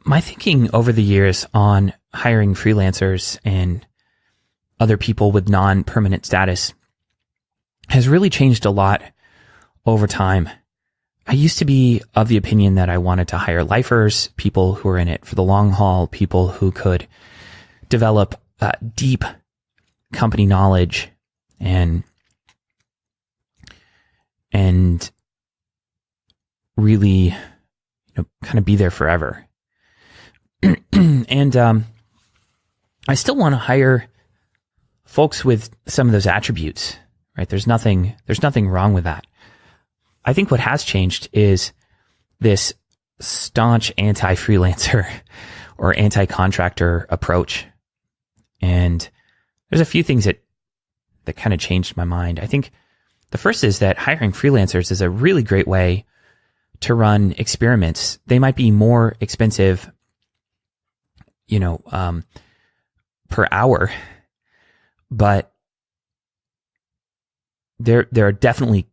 my thinking over the years on hiring freelancers and other people with non-permanent status has really changed a lot over time. I used to be of the opinion that I wanted to hire lifers, people who are in it for the long haul, people who could develop deep company knowledge and really, kind of be there forever. And I still want to hire folks with some of those attributes, right? There's nothing wrong with that. I think what has changed is this staunch anti-freelancer or anti-contractor approach. And there's a few things that kind of changed my mind. I think the first is that hiring freelancers is a really great way to run experiments. They might be more expensive, per hour, but there are definitely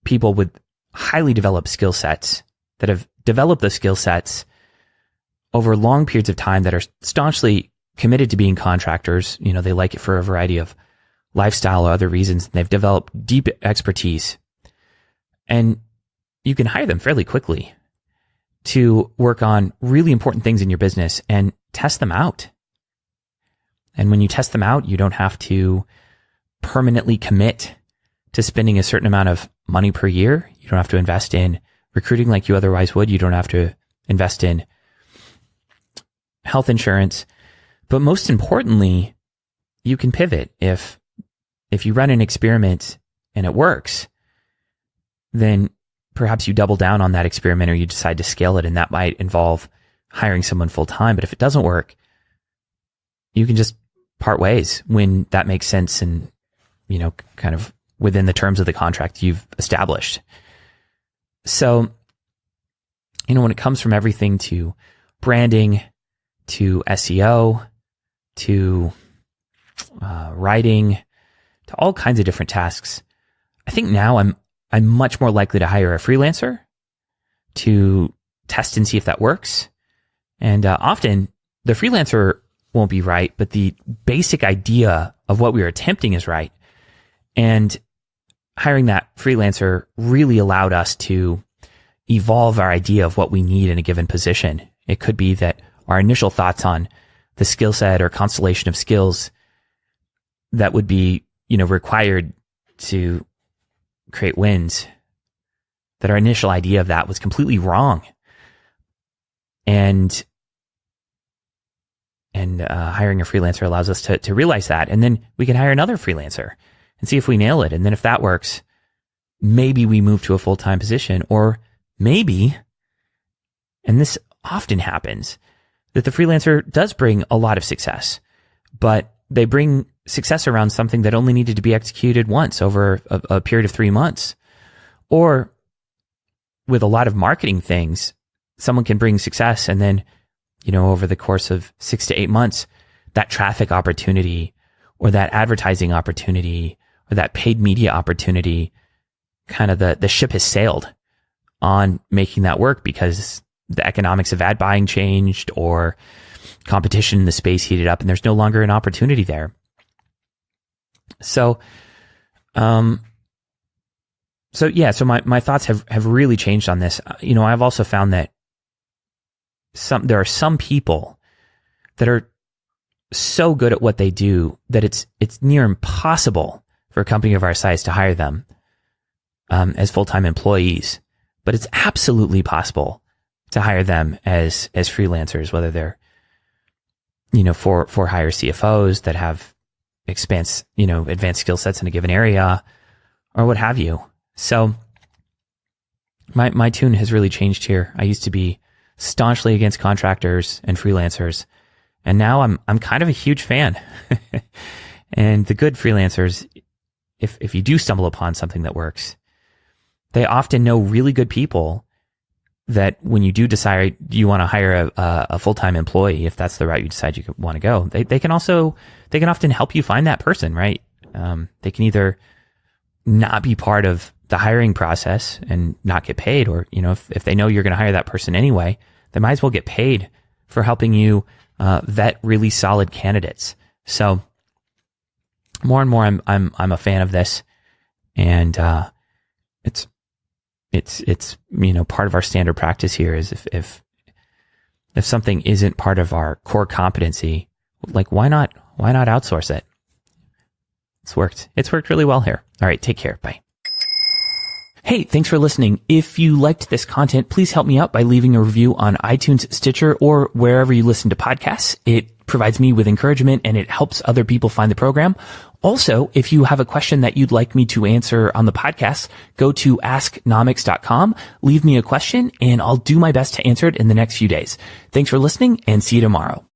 people with highly developed skill sets that have developed the skill sets over long periods of time that are staunchly committed to being contractors. They like it for a variety of lifestyle or other reasons. And they've developed deep expertise, and you can hire them fairly quickly to work on really important things in your business and test them out. And when you test them out, you don't have to permanently commit to spending a certain amount of money per year. You don't have to invest in recruiting like you otherwise would. You don't have to invest in health insurance. But most importantly, you can pivot. If you run an experiment and it works, then perhaps you double down on that experiment or you decide to scale it, and that might involve hiring someone full time. But if it doesn't work, you can just part ways when that makes sense and, kind of within the terms of the contract you've established. So, when it comes from everything to branding, to SEO, to writing, to all kinds of different tasks, I think now I'm much more likely to hire a freelancer to test and see if that works. And often the freelancer won't be right, but the basic idea of what we were attempting is right. And hiring that freelancer really allowed us to evolve our idea of what we need in a given position. It could be that our initial thoughts on the skill set or constellation of skills that would be, required to create wins, that our initial idea of that was completely wrong. And hiring a freelancer allows us to realize that. And then we can hire another freelancer and see if we nail it. And then if that works, maybe we move to a full-time position, or maybe, and this often happens, that the freelancer does bring a lot of success, but they bring success around something that only needed to be executed once over a period of 3 months. Or with a lot of marketing things, someone can bring success, and then, over the course of 6 to 8 months, that traffic opportunity or that advertising opportunity or that paid media opportunity, kind of the ship has sailed on making that work because the economics of ad buying changed or competition in the space heated up and there's no longer an opportunity there. So my thoughts have really changed on this. I've also found that there are some people that are so good at what they do that it's near impossible for a company of our size to hire them as full-time employees, but it's absolutely possible to hire them as freelancers, whether they're, for hire CFOs that have advanced skill sets in a given area or what have you. So my tune has really changed here. I used to be staunchly against contractors and freelancers, and now I'm kind of a huge fan. And the good freelancers, if you do stumble upon something that works, they often know really good people that when you do decide you want to hire a full-time employee, if that's the route you decide you want to go, they can often help you find that person, right? They can either not be part of the hiring process and not get paid, or, if they know you're going to hire that person anyway, they might as well get paid for helping you vet really solid candidates. So more and more, I'm a fan of this, and it's part of our standard practice here is if something isn't part of our core competency, like why not outsource it? It's worked really well here. All right, take care. Bye. Hey, thanks for listening. If you liked this content, please help me out by leaving a review on iTunes, Stitcher, or wherever you listen to podcasts. It provides me with encouragement and it helps other people find the program. Also, if you have a question that you'd like me to answer on the podcast, go to asknomics.com, leave me a question, and I'll do my best to answer it in the next few days. Thanks for listening, and see you tomorrow.